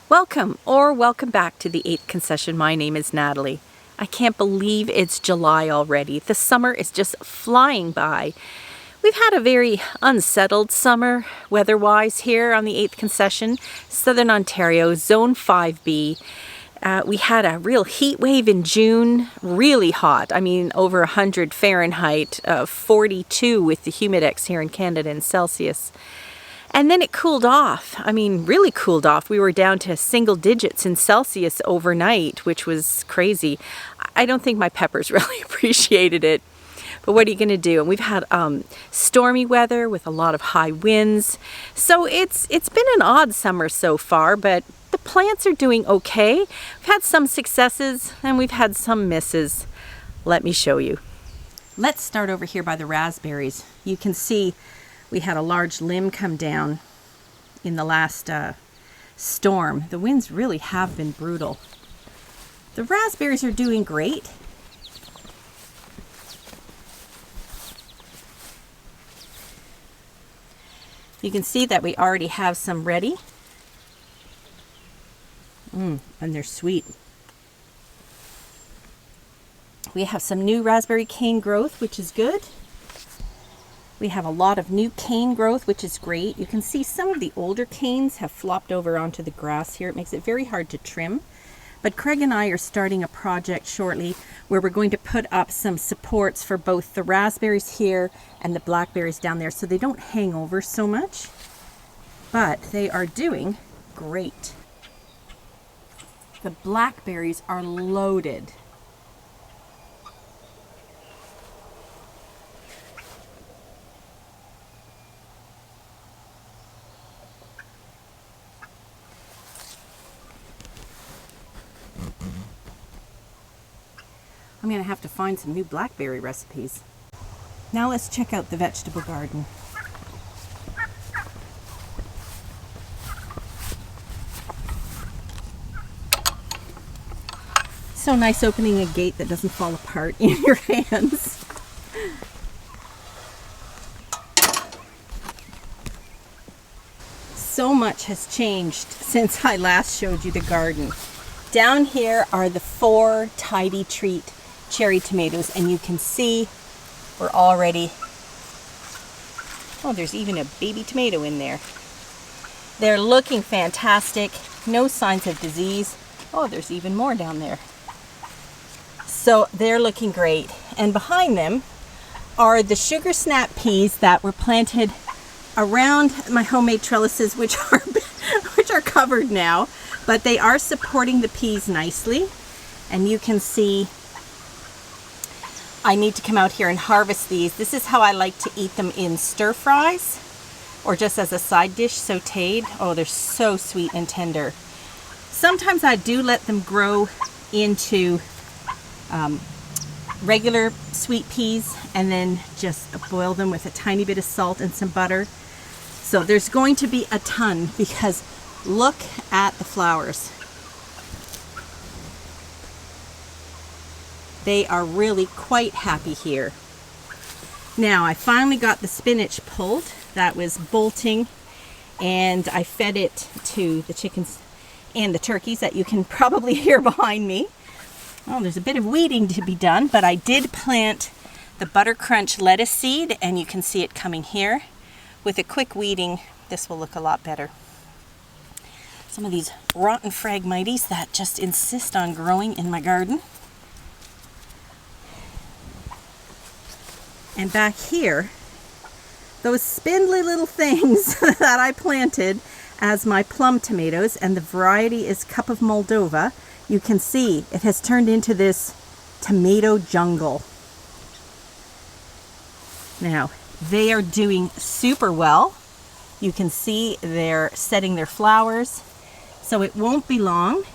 Welcome back to the 8th concession. My name is Natalie. I can't believe it's July already. The summer is just flying by. We've had a very unsettled summer weather-wise here on the 8th concession, Southern Ontario, Zone 5B. We had a real heat wave in June, really hot. I mean, over 100 Fahrenheit, 42 with the humidex here in Canada in Celsius. And then it cooled off. I mean, really cooled off. We were down to single digits in Celsius overnight, which was crazy. I don't think my peppers really appreciated it. But what are you going to do? And we've had stormy weather with a lot of high winds. So it's been an odd summer so far, but the plants are doing okay. We've had some successes and we've had some misses. Let me show you. Let's start over here by the raspberries. You can see we had a large limb come down in the last storm. The winds really have been brutal. The raspberries are doing great. You can see that we already have some ready. And they're sweet. We have some new raspberry cane growth, which is good. We have a lot of new cane growth, which is great. You can see some of the older canes have flopped over onto the grass here. It makes it very hard to trim. But Craig and I are starting a project shortly where we're going to put up some supports for both the raspberries here and the blackberries down there so they don't hang over so much. But they are doing great. The blackberries are loaded. I'm going to have to find some new blackberry recipes. Now let's check out the vegetable garden. So nice opening a gate that doesn't fall apart in your hands. So much has changed since I last showed you the garden. Down here are the 4 Tidy Treat cherry tomatoes, and you can see we're already, oh, there's even a baby tomato in there. They're looking fantastic. No signs of disease. Oh, there's even more down there. So they're looking great. And behind them are the sugar snap peas that were planted around my homemade trellises, which are covered now, but they are supporting the peas nicely. And you can see I need to come out here and harvest these. This is how I like to eat them in stir fries or just as a side dish sauteed. Oh, they're so sweet and tender. Sometimes I do let them grow into regular sweet peas and then just boil them with a tiny bit of salt and some butter. So there's going to be a ton because look at the flowers. They are really quite happy here. Now I finally got the spinach pulled. That was bolting, and I fed it to the chickens and the turkeys that you can probably hear behind me. Oh, there's a bit of weeding to be done, but I did plant the Butter Crunch lettuce seed, and you can see it coming here. With a quick weeding, this will look a lot better. Some of these rotten Phragmites that just insist on growing in my garden. And back here, those spindly little things that I planted as my plum tomatoes, and the variety is Cup of Moldova. You can see it has turned into this tomato jungle. Now, they are doing super well. You can see they're setting their flowers, so it won't be long.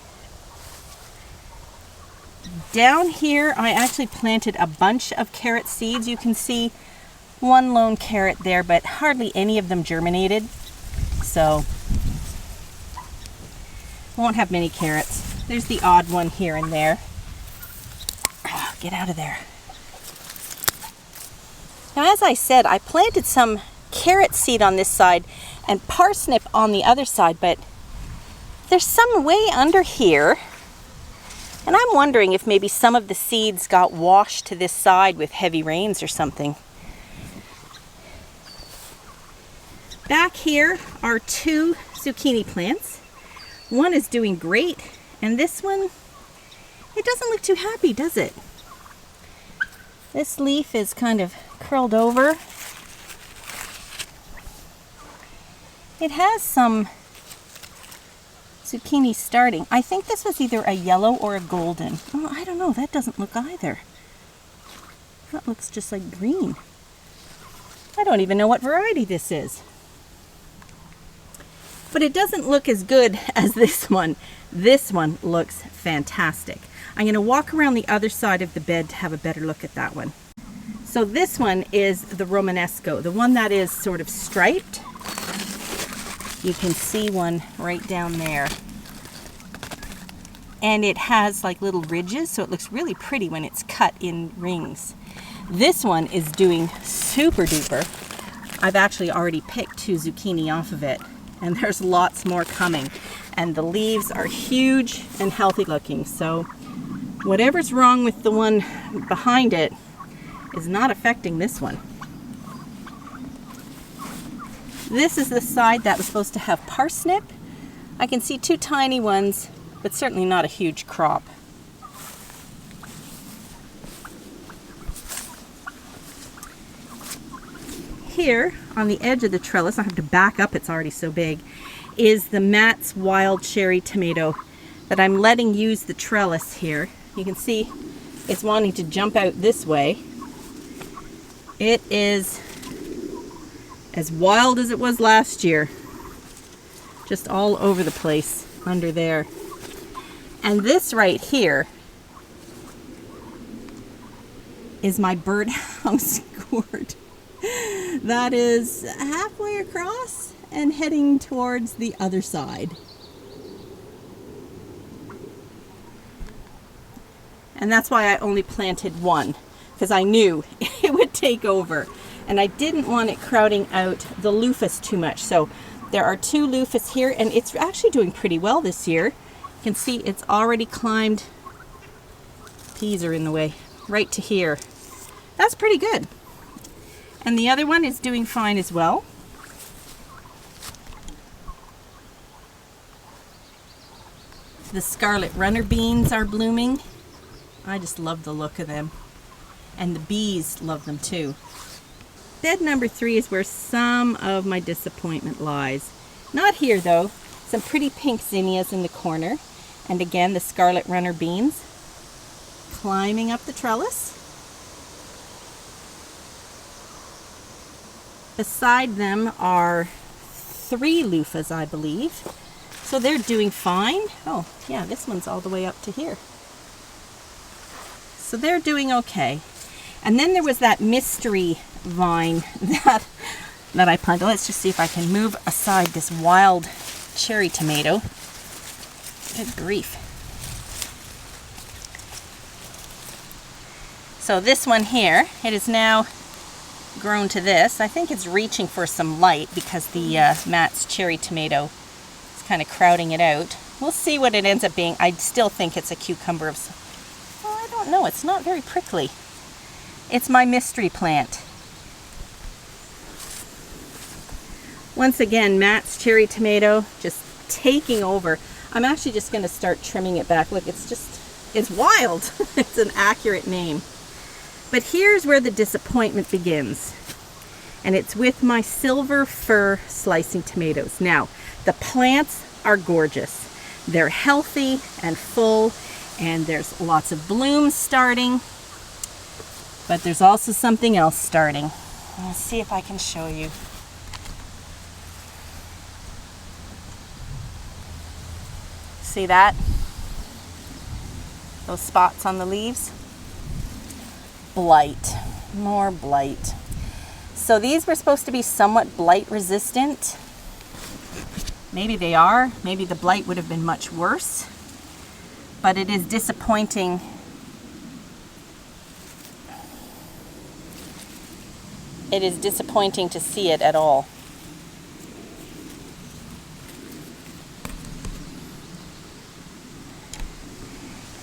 Down here, I actually planted a bunch of carrot seeds. You can see one lone carrot there, but hardly any of them germinated. So, won't have many carrots. There's the odd one here and there. Oh, get out of there. Now, as I said, I planted some carrot seed on this side and parsnip on the other side, but There's some way under here, and I'm wondering if maybe some of the seeds got washed to this side with heavy rains or something. Back here are 2 zucchini plants. One is doing great, and this one, it doesn't look too happy, does it? This leaf is kind of curled over. It has some zucchini starting. I think this was either a yellow or a golden. Oh, I don't know, that doesn't look either. That looks just like green. I don't even know what variety this is. But it doesn't look as good as this one. This one looks fantastic. I'm going to walk around the other side of the bed to have a better look at that one. So this one is the Romanesco, the one that is sort of striped. You can see one right down there. And it has like little ridges, so it looks really pretty when it's cut in rings. This one is doing super duper. I've actually already picked 2 zucchini off of it, and there's lots more coming. And the leaves are huge and healthy looking, so whatever's wrong with the one behind it is not affecting this one. This is the side that was supposed to have parsnip. I can see 2 tiny ones, but certainly not a huge crop. Here on the edge of the trellis, I have to back up, it's already so big, is the Matt's wild cherry tomato that I'm letting use the trellis here. You can see it's wanting to jump out this way. It is as wild as it was last year, just all over the place under there. And this right here is my birdhouse gourd. That is halfway across and heading towards the other side. And that's why I only planted one, because I knew it would take over. And I didn't want it crowding out the loofahs too much. So there are 2 loofahs here, and it's actually doing pretty well this year. You can see it's already climbed, peas are in the way, right to here. That's pretty good. And the other one is doing fine as well. The scarlet runner beans are blooming. I just love the look of them. And the bees love them too. Bed number 3 is where some of my disappointment lies. Not here though. Some pretty pink zinnias in the corner. And again, the scarlet runner beans climbing up the trellis. Beside them are 3 loofahs, I believe. So they're doing fine. Oh, yeah, this one's all the way up to here. So they're doing okay. And then there was that mystery vine that I planted. Let's just see if I can move aside this wild cherry tomato. Good grief. So this one here, it is now grown to this. I think it's reaching for some light because the Matt's cherry tomato is kind of crowding it out. We'll see what it ends up being. I still think it's a cucumber of some... Well, I don't know. It's not very prickly. It's my mystery plant. Once again, Matt's cherry tomato just taking over. I'm actually just going to start trimming it back. Look, it's wild. It's an accurate name. But here's where the disappointment begins. And it's with my silver fir slicing tomatoes. Now, the plants are gorgeous. They're healthy and full, and there's lots of blooms starting. But there's also something else starting. Let's see if I can show you. See that? Those spots on the leaves? Blight. More blight. So these were supposed to be somewhat blight resistant. Maybe they are. Maybe the blight would have been much worse. But it is disappointing. It is disappointing to see it at all.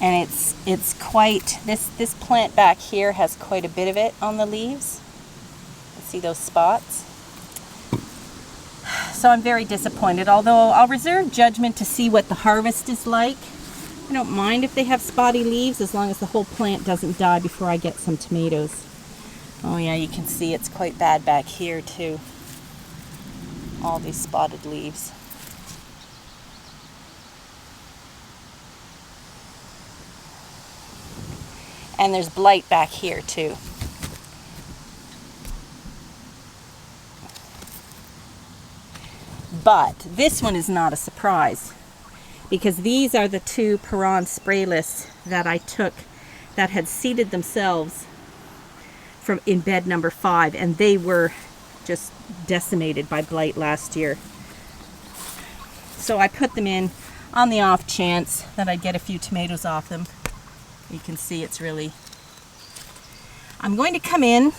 And it's quite, this plant back here has quite a bit of it on the leaves. See those spots? So I'm very disappointed, although I'll reserve judgment to see what the harvest is like. I don't mind if they have spotty leaves as long as the whole plant doesn't die before I get some tomatoes. Oh yeah, you can see it's quite bad back here too. All these spotted leaves. And there's blight back here too. But this one is not a surprise, because these are the two Peron sprayless that I took that had seeded themselves from in bed number 5, and they were just decimated by blight last year. So I put them in on the off chance that I'd get a few tomatoes off them. You can see it's really... I'm going to come in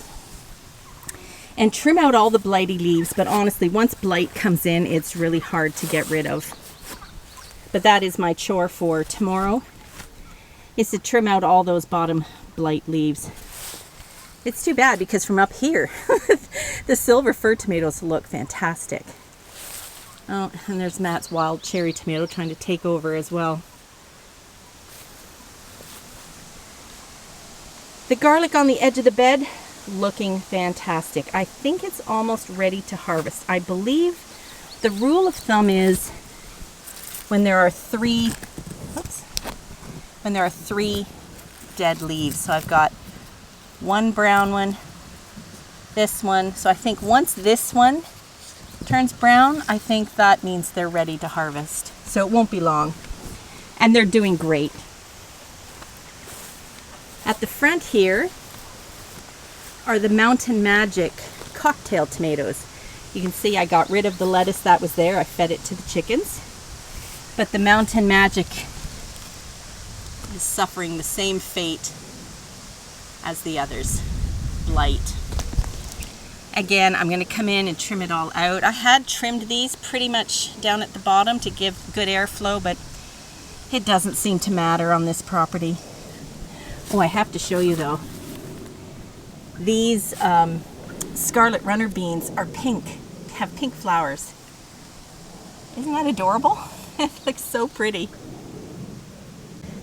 and trim out all the blighty leaves, but honestly, once blight comes in, it's really hard to get rid of. But that is my chore for tomorrow, is to trim out all those bottom blight leaves. It's too bad because from up here, the silver fir tomatoes look fantastic. Oh, and there's Matt's wild cherry tomato trying to take over as well. The garlic on the edge of the bed, looking fantastic. I think it's almost ready to harvest. I believe the rule of thumb is when there are three dead leaves. So I've got one brown one, this one. So I think once this one turns brown, I think that means they're ready to harvest. So it won't be long. And they're doing great. At the front here are the Mountain Magic cocktail tomatoes. You can see I got rid of the lettuce that was there. I fed it to the chickens. But the Mountain Magic is suffering the same fate as the others. Blight. Again, I'm going to come in and trim it all out. I had trimmed these pretty much down at the bottom to give good airflow, but it doesn't seem to matter on this property. Oh, I have to show you though. These scarlet runner beans are pink, have pink flowers. Isn't that adorable? It looks so pretty.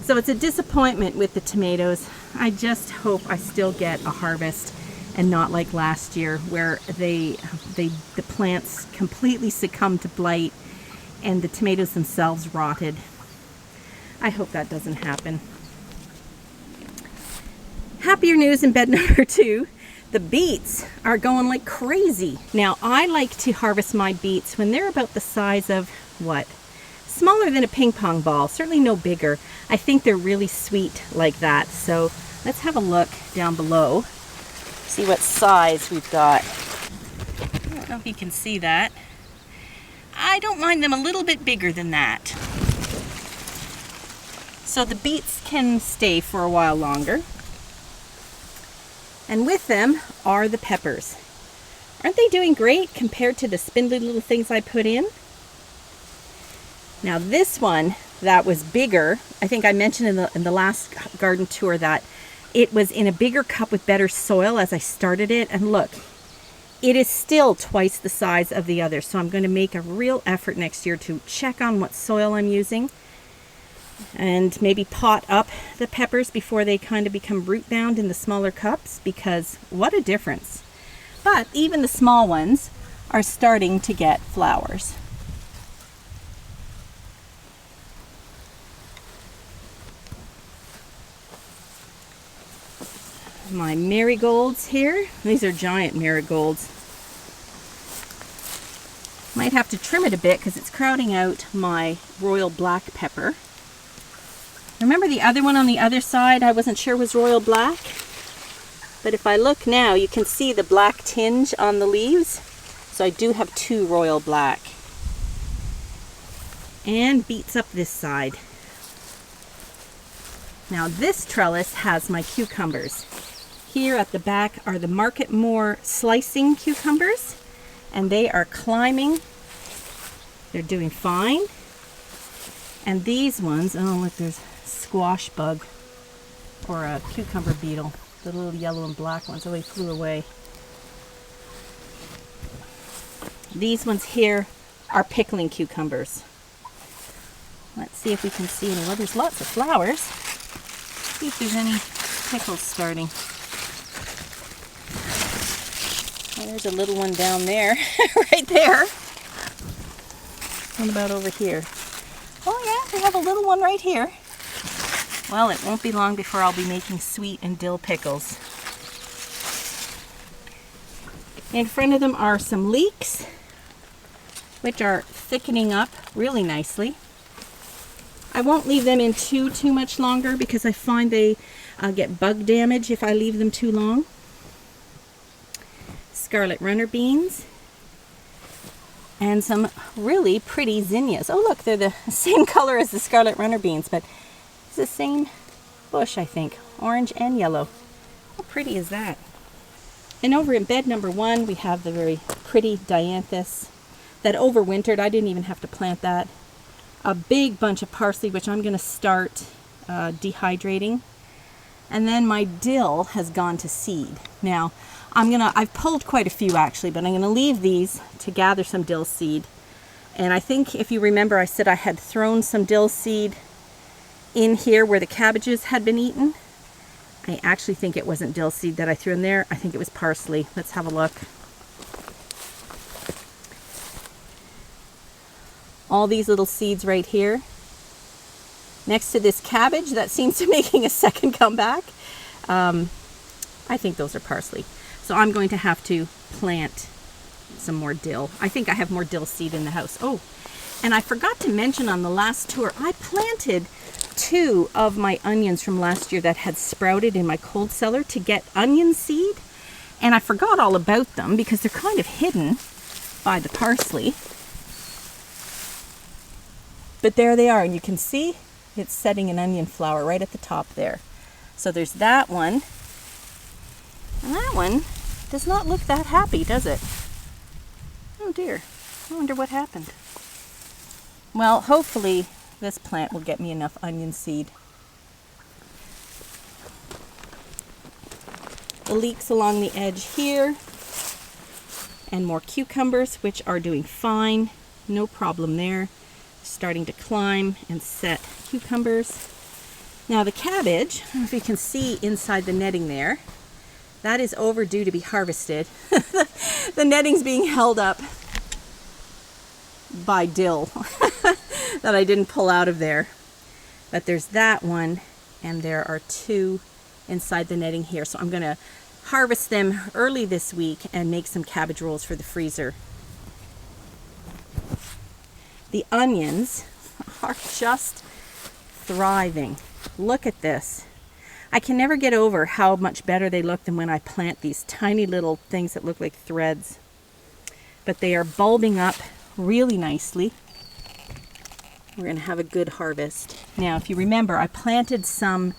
So it's a disappointment with the tomatoes. I just hope I still get a harvest and not like last year where the plants completely succumbed to blight and the tomatoes themselves rotted. I hope that doesn't happen. Happier news in bed number 2. The beets are going like crazy. Now, I like to harvest my beets when they're about the size of, what? Smaller than a ping pong ball, certainly no bigger. I think they're really sweet like that. So let's have a look down below, see what size we've got. I don't know if you can see that. I don't mind them a little bit bigger than that. So the beets can stay for a while longer. And with them are the peppers. Aren't they doing great compared to the spindly little things I put in? Now this one that was bigger, I think I mentioned in the last garden tour that it was in a bigger cup with better soil as I started it. And look, it is still twice the size of the other. So I'm going to make a real effort next year to check on what soil I'm using. And maybe pot up the peppers before they kind of become root bound in the smaller cups, because what a difference. But even the small ones are starting to get flowers. My marigolds here. These are giant marigolds. Might have to trim it a bit because it's crowding out my royal black pepper. Remember the other one on the other side I wasn't sure was royal black? But if I look now, you can see the black tinge on the leaves. So I do have 2 royal black. And beets up this side. Now this trellis has my cucumbers. Here at the back are the Market More slicing cucumbers. And they are climbing. They're doing fine. And these ones, oh look, there's squash bug or a cucumber beetle. The little yellow and black ones, oh, they flew away. These ones here are pickling cucumbers. Let's see if we can see any. Well, there's lots of flowers. See if there's any pickles starting. Well, there's a little one down there, right there. What about over here? Oh yeah, we have a little one right here. Well, it won't be long before I'll be making sweet and dill pickles. In front of them are some leeks, which are thickening up really nicely. I won't leave them in too much longer because I find they get bug damage if I leave them too long. Scarlet runner beans. And some really pretty zinnias. Oh look, they're the same color as the scarlet runner beans, but it's the same bush, I think. Orange and yellow. How pretty is that? And over in bed number 1, we have the very pretty dianthus that overwintered. I didn't even have to plant that. A big bunch of parsley, which I'm going to start dehydrating. And then my dill has gone to seed. Now, I've pulled quite a few actually, but I'm going to leave these to gather some dill seed. And I think if you remember, I said I had thrown some dill seed in here where the cabbages had been eaten. I actually think it wasn't dill seed that I threw in there. I think it was parsley. Let's have a look. All these little seeds right here. Next to this cabbage that seems to be making a second comeback. I think those are parsley. So I'm going to have to plant some more dill. I think I have more dill seed in the house. Oh, and I forgot to mention on the last tour, I planted 2 of my onions from last year that had sprouted in my cold cellar to get onion seed. And I forgot all about them because they're kind of hidden by the parsley. But there they are, and you can see it's setting an onion flower right at the top there. So there's that one. And that one does not look that happy, does it? Oh dear, I wonder what happened. Well, hopefully this plant will get me enough onion seed. The leeks along the edge here, and more cucumbers, which are doing fine. No problem there. Starting to climb and set cucumbers. Now the cabbage, I don't know if you can see inside the netting there, that is overdue to be harvested. The netting's being held up by dill that I didn't pull out of there. But there's that one, and there are 2 inside the netting here. So I'm going to harvest them early this week and make some cabbage rolls for the freezer. The onions are just thriving. Look at this. I can never get over how much better they look than when I plant these tiny little things that look like threads. But they are bulbing up really nicely. We're going to have a good harvest. Now, if you remember, I planted some,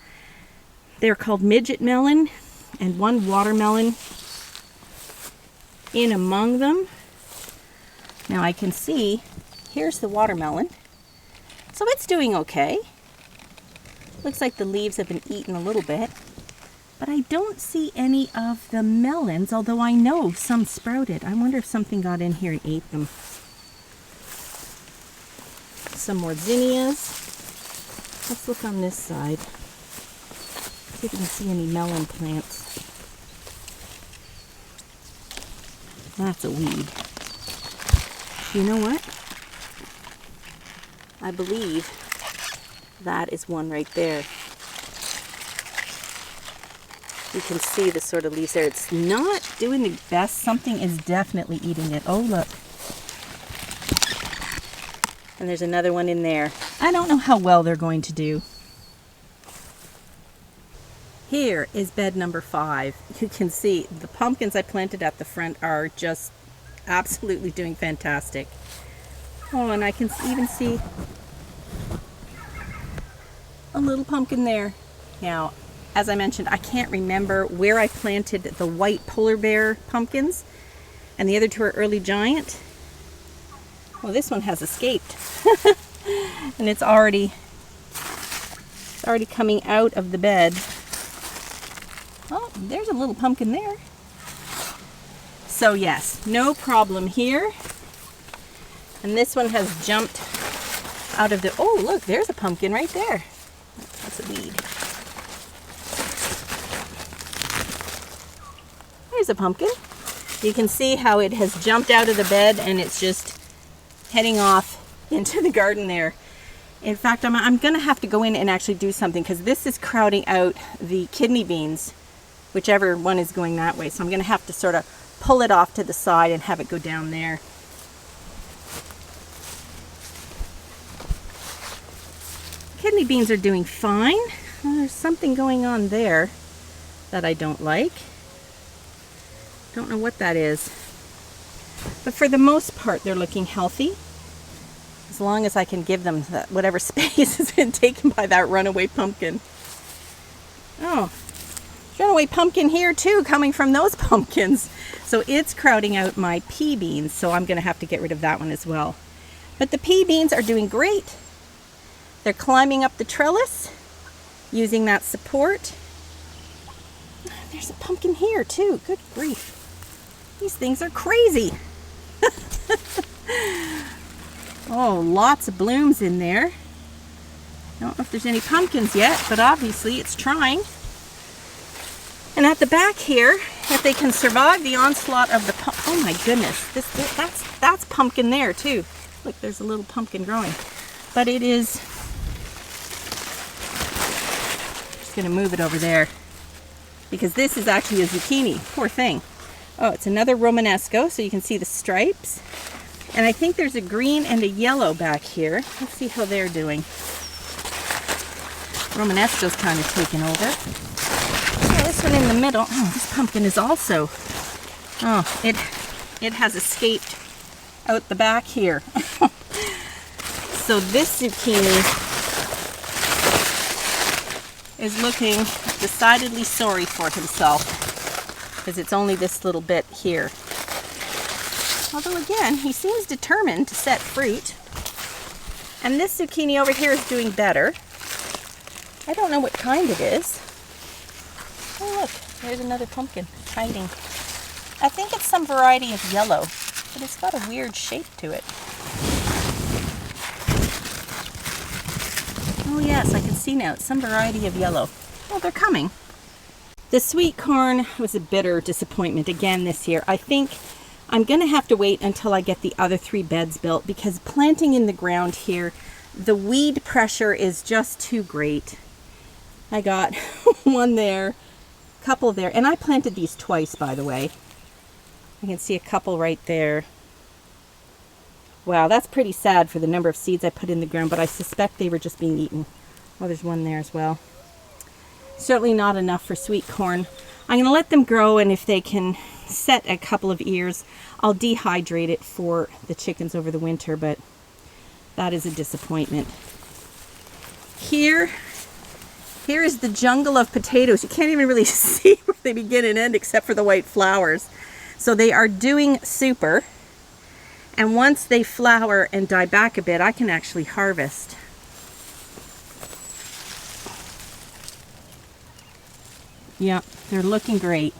they're called midget melon, and 1 watermelon in among them. Now I can see, here's the watermelon. So it's doing okay. Looks like the leaves have been eaten a little bit. But I don't see any of the melons, although I know some sprouted. I wonder if something got in here and ate them. Some more zinnias. Let's look on this side. See if we can see any melon plants. That's a weed. You know what? I believe that is one right there. You can see the sort of leaves there. It's not doing the best. Something is definitely eating it. Oh, look. And there's another one in there. I don't know how well they're going to do. Here is bed number 5. You can see the pumpkins I planted at the front are just absolutely doing fantastic. Oh, and I can even see a little pumpkin there. Now, as I mentioned, I can't remember where I planted the white polar bear pumpkins, and the other 2 are early giant. Well, this one has escaped, and it's already It's already coming out of the bed. Oh, there's a little pumpkin there. So yes, no problem here. And this one has jumped out of the, oh look, there's a pumpkin right there. That's a weed. There's a pumpkin. You can see how it has jumped out of the bed and it's just heading off into the garden there. In fact, I'm going to have to go in and actually do something because this is crowding out the kidney beans, whichever one is going that way. So I'm going to have to sort of pull it off to the side and have it go down there. Kidney beans are doing fine. There's something going on there that I don't like. Don't know what that is. But for the most part, they're looking healthy. As long as I can give them that, whatever space has been taken by that runaway pumpkin. Oh, runaway pumpkin here too, coming from those pumpkins. So it's crowding out my pea beans, so I'm going to have to get rid of that one as well. But the pea beans are doing great. They're climbing up the trellis, using that support. There's a pumpkin here too, good grief. These things are crazy. Oh, lots of blooms in there. I don't know if there's any pumpkins yet, but obviously it's trying. And at the back here, if they can survive the onslaught of the oh my goodness, that's pumpkin there too. Look, there's a little pumpkin growing. But it is, just gonna move it over there because this is actually a zucchini. Poor thing. Oh, it's another Romanesco, so you can see the stripes. And I think there's a green and a yellow back here. Let's see how they're doing. Romanesco's kind of taken over. Yeah, this one in the middle. Oh, this pumpkin is also, oh, it has escaped out the back here. So this zucchini is looking decidedly sorry for himself because it's only this little bit here. Although again, he seems determined to set fruit. And this zucchini over here is doing better. I don't know what kind it is. Oh look, there's another pumpkin hiding. I think it's some variety of yellow, but it's got a weird shape to it. Oh yes, I can see now, it's some variety of yellow. Oh, they're coming. The sweet corn was a bitter disappointment again this year. I think I'm going to have to wait until I get the other 3 beds built because planting in the ground here, the weed pressure is just too great. I got one there, a couple there, and I planted these twice, by the way. You can see a couple right there. Wow, that's pretty sad for the number of seeds I put in the ground, but I suspect they were just being eaten. Oh, there's one there as well. Certainly not enough for sweet corn. I'm going to let them grow, and if they can set a couple of ears, I'll dehydrate it for the chickens over the winter, but that is a disappointment. Here is the jungle of potatoes. You can't even really see where they begin and end except for the white flowers. So they are doing super. And once they flower and die back a bit, I can actually harvest. Yeah, they're looking great.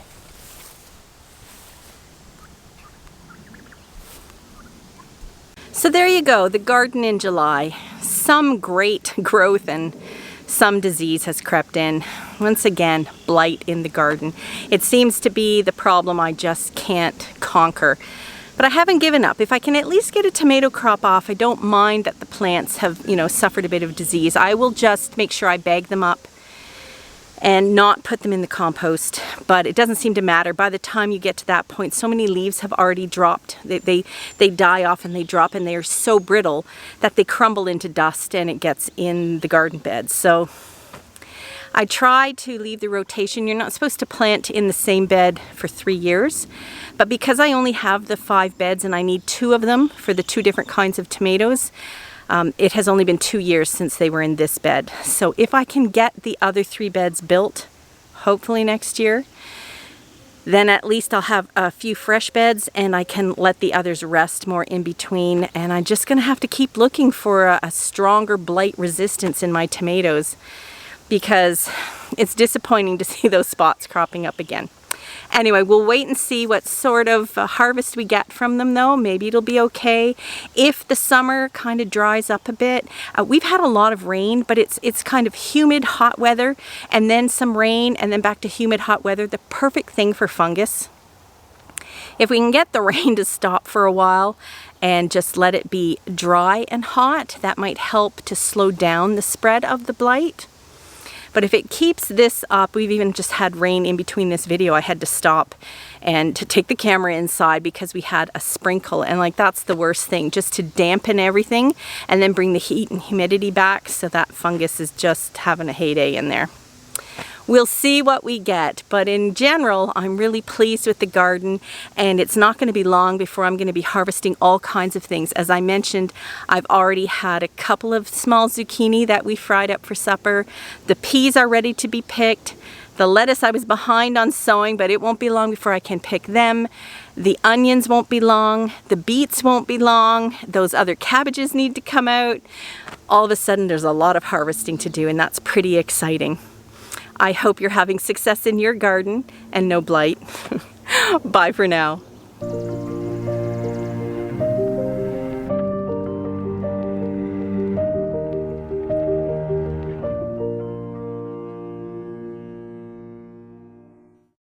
So there you go, the garden in July. Some great growth and some disease has crept in. Once again, blight in the garden. It seems to be the problem I just can't conquer. But I haven't given up. If I can at least get a tomato crop off, I don't mind that the plants have, suffered a bit of disease. I will just make sure I bag them up and not put them in the compost, but it doesn't seem to matter. By the time you get to that point, so many leaves have already dropped. They die off and they drop, and they are so brittle that they crumble into dust and it gets in the garden beds. So I try to leave the rotation. You're not supposed to plant in the same bed for 3 years, but because I only have the 5 beds and I need 2 of them for the 2 different kinds of tomatoes, it has only been 2 years since they were in this bed. So if I can get the other 3 beds built, hopefully next year, then at least I'll have a few fresh beds and I can let the others rest more in between. And I'm just gonna have to keep looking for a stronger blight resistance in my tomatoes. because it's disappointing to see those spots cropping up again. Anyway, we'll wait and see what sort of harvest we get from them though. Maybe it'll be okay. If the summer kind of dries up a bit, we've had a lot of rain, but it's kind of humid, hot weather, and then some rain, and then back to humid, hot weather. The perfect thing for fungus. If we can get the rain to stop for a while and just let it be dry and hot, that might help to slow down the spread of the blight. But if it keeps this up, we've even just had rain in between this video. I had to stop and to take the camera inside because we had a sprinkle, and like that's the worst thing, just to dampen everything and then bring the heat and humidity back, so that fungus is just having a heyday in there. We'll see what we get, but in general, I'm really pleased with the garden, and it's not going to be long before I'm going to be harvesting all kinds of things. As I mentioned, I've already had a couple of small zucchini that we fried up for supper. The peas are ready to be picked. The lettuce I was behind on sowing, but it won't be long before I can pick them. The onions won't be long. The beets won't be long. Those other cabbages need to come out. All of a sudden, there's a lot of harvesting to do, and that's pretty exciting. I hope you're having success in your garden and no blight. Bye for now.